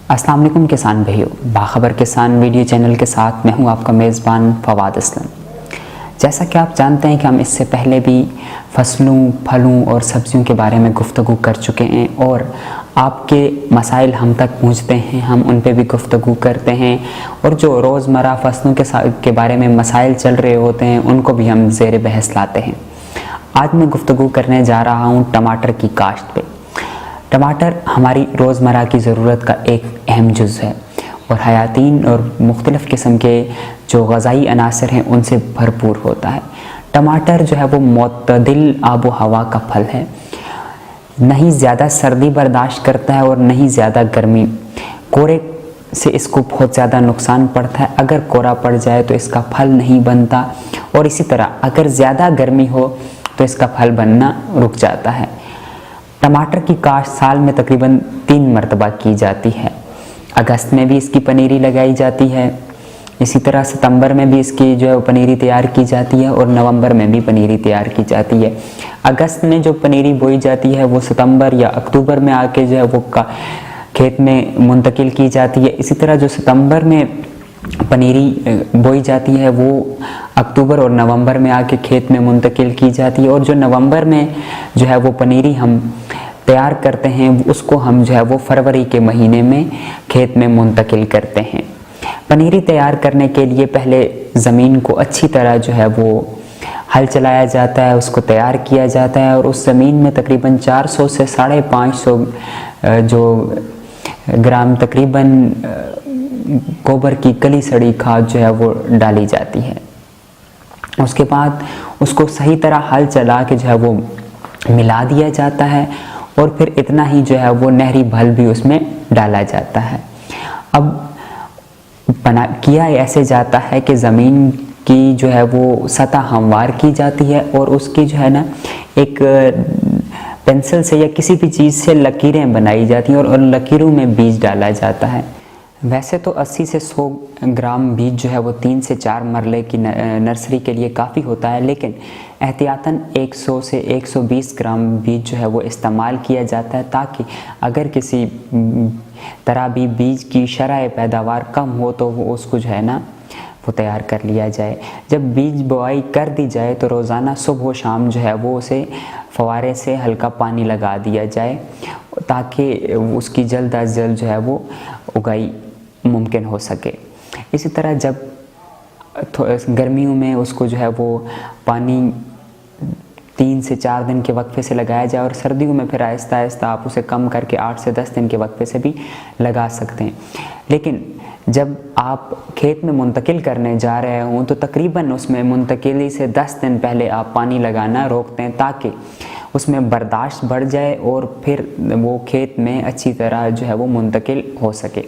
अस्सलाम वालेकुम किसान भाइयों, बाखबर किसान वीडियो चैनल के साथ मैं हूं आपका मेज़बान फवाद असलम। जैसा कि आप जानते हैं कि हम इससे पहले भी फसलों, फलों और सब्जियों के बारे में गुफ्तगू कर चुके हैं और आपके मसाइल हम तक पहुंचते हैं, हम उन पे भी गुफ्तगू करते हैं और जो रोज़मर्रा फसलों के बारे में मसाइल चल रहे होते हैं उनको भी हम ज़ेर बहस लाते हैं। आज मैं गुफ्तगू करने जा रहा हूँ टमाटर की काश्त पे। टमाटर हमारी रोज़मर्रा की ज़रूरत का एक अहम जुज़ है और हयातीन और मुख्तलिफ़ किस्म के जो ग़ज़ाई अनासर हैं उनसे भरपूर होता है। टमाटर जो है वो मुतदिल आबो हवा का फल है, नहीं ज़्यादा सर्दी बर्दाश्त करता है और नहीं ज़्यादा गर्मी। कोरे से इसको बहुत ज़्यादा नुकसान पड़ता है, अगर कोरा पड़ जाए तो इसका फल नहीं बनता और इसी तरह अगर ज़्यादा गर्मी हो तो इसका फल बनना रुक जाता है। टमाटर की काश्त साल में तकरीबन 3 मरतबा की जाती है। अगस्त में भी इसकी पनीरी लगाई जाती है, इसी तरह सितंबर में भी इसकी जो है पनीरी तैयार की जाती है और नवंबर में भी पनीरी तैयार की जाती है। अगस्त में जो पनीरी बोई जाती है वो सितंबर या अक्टूबर में आके जो है वो खेत में मुंतकिल की जाती है। इसी तरह जो सितंबर में पनीरी बोई जाती है वो अक्टूबर और नवंबर में आके खेत में मुंतकिल की जाती है और जो नवंबर में जो है वो पनीरी हम तैयार करते हैं उसको हम जो है वो फरवरी के महीने में खेत में मुंतकिल करते हैं। पनीरी तैयार करने के लिए पहले ज़मीन को अच्छी तरह जो है वो हल चलाया जाता है, उसको तैयार किया जाता है और उस ज़मीन में तकरीबन 400 से 550 जो ग्राम तकरीबन गोबर की कली सड़ी खाद जो है वो डाली जाती है। उसके बाद उसको सही तरह हल चला के जो है वो मिला दिया जाता है और फिर इतना ही जो है वो नहरी भल भी उसमें डाला जाता है। अब किया ऐसे जाता है कि ज़मीन की जो है वो सतह हमवार की जाती है और उसकी जो है ना एक पेंसिल से या किसी भी चीज़ से लकीरें बनाई जाती हैं और उन लकीरों में बीज डाला जाता है। वैसे तो 80 से 100 ग्राम बीज जो है वो 3 से 4 मरले की नर्सरी के लिए काफ़ी होता है, लेकिन एहतियातन 100 से 120 ग्राम बीज जो है वो इस्तेमाल किया जाता है ताकि अगर किसी तरह भी बीज की शरह पैदावार कम हो तो वो उसको जो है ना वो तैयार कर लिया जाए। जब बीज बुआई कर दी जाए तो रोज़ाना सुबह शाम जो है वो उसे फवारे से हल्का पानी लगा दिया जाए ताकि उसकी जल्द अज जल्द जो है वो उगाई मुमकिन हो सके। इसी तरह जब गर्मियों में उसको जो है वो पानी 3 से 4 दिन के वक्फे से लगाया जाए और सर्दियों में फिर आहिस्ता आहिस्ता आप उसे कम करके 8 से 10 दिन के वक्फे से भी लगा सकते हैं। लेकिन जब आप खेत में मुंतकिल करने जा रहे हों तो तकरीबन उसमें मुंतकिली से 10 दिन पहले आप पानी लगाना रोकते हैं ताकि उसमें बर्दाश्त बढ़ जाए और फिर वो खेत में अच्छी तरह जो है वो मुंतकिल हो सके।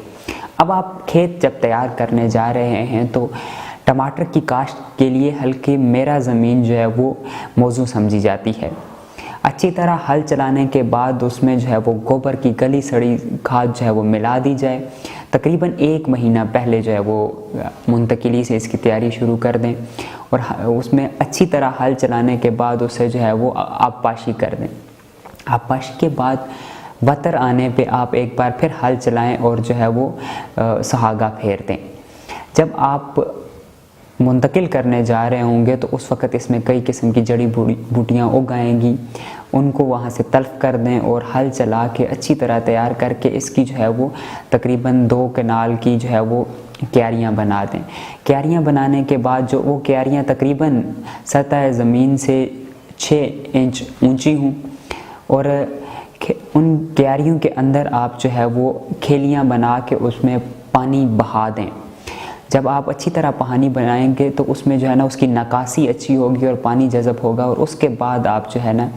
अब आप खेत जब तैयार करने जा रहे हैं तो टमाटर की काश्त के लिए हल्की मेरा ज़मीन जो है वो मौजू समझी जाती है। अच्छी तरह हल चलाने के बाद उसमें जो है वो गोबर की गली सड़ी खाद जो है वो मिला दी जाए। तकरीबन 1 महीना पहले जो है वो मुंतकिली से इसकी तैयारी शुरू कर दें और उसमें अच्छी तरह हल चलाने के बाद उसे जो है वो आबपाशी कर दें। आबपाशी के बाद वतर आने पे आप एक बार फिर हल चलाएं और जो है वो सुहागा फेर दें। जब आप मुंतकिल करने जा रहे होंगे तो उस वक़्त इसमें कई किस्म की जड़ी बूटियाँ उग आएंगी, उनको वहाँ से तल्फ़ कर दें और हल चला के अच्छी तरह तैयार करके इसकी जो है वो तकरीबन 2 कनाल की जो है वो क्यारियाँ बना दें। क्यारियाँ बनाने के बाद जो वो क्यारियाँ तकरीबन सतह ज़मीन से 6 इंच ऊंची हों और उन क्यारियों के अंदर आप जो है वो खेलियाँ बना के उसमें पानी बहा दें। जब आप अच्छी तरह पानी बनाएंगे तो उसमें जो है ना उसकी नकासी अच्छी होगी और पानी जज़ब होगा और उसके बाद आप जो है ना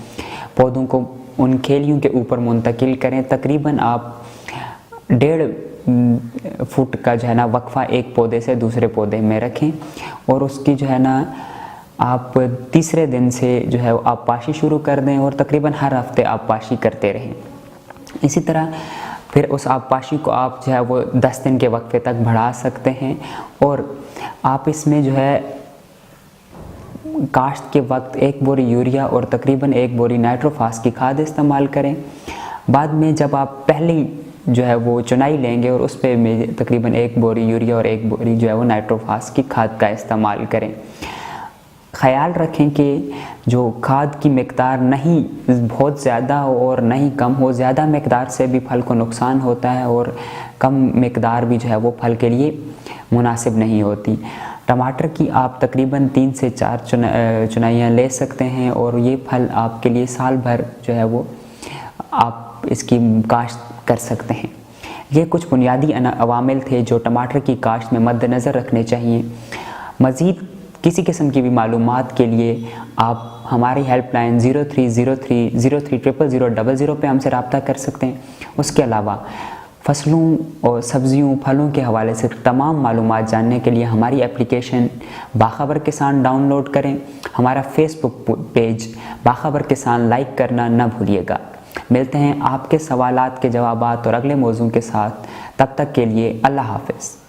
पौधों को उन खेलियों के ऊपर मुंतकिल करें। तकरीबन आप 1.5 फुट का जो है ना वक्फ़ा एक पौधे से दूसरे पौधे में रखें और उसकी जो है ना आप तीसरे दिन से जो है आबपाशी शुरू कर दें और तकरीबन हर हफ्ते आबपाशी करते रहें। इसी तरह फिर उस आबपाशी को आप जो है वो 10 दिन के वक्फे तक बढ़ा सकते हैं और आप इसमें जो है काश्त के वक्त 1 बोरी यूरिया और तकरीबन 1 बोरी नाइट्रोफास की खाद इस्तेमाल करें। बाद में जब आप पहली जो है वो चुनाई लेंगे और उस पर तकरीबन 1 बोरी यूरिया और 1 बोरी जो है वो नाइट्रोफास की खाद का इस्तेमाल करें। ख़याल रखें कि जो खाद की मिकदार नहीं बहुत ज़्यादा हो और नहीं कम हो। ज़्यादा मिकदार से भी फल को नुकसान होता है और कम मिकदार भी जो है वो फल के लिए मुनासिब नहीं होती। टमाटर की आप तकरीबन 3 से 4 चुनाइयाँ ले सकते हैं और ये फल आपके लिए साल भर जो है वो आप इसकी काश्त कर सकते हैं। ये कुछ बुनियादी अवामिल थे जो टमाटर की काश्त में मद्देनज़र रखने चाहिए। मज़ीद किसी किस्म की भी मालूमात के लिए आप हमारी हेल्पलाइन 030303000000 पे हमसे रब्ता कर सकते हैं। उसके अलावा फसलों और सब्जियों फलों के हवाले से तमाम मालूमात जानने के लिए हमारी एप्लीकेशन बाखबर किसान डाउनलोड करें। हमारा फेसबुक पेज बाखबर किसान लाइक करना न भूलिएगा। मिलते हैं आपके सवालात के जवाबात और अगले मौजू के साथ। तब तक के लिए अल्लाह हाफ़िज़।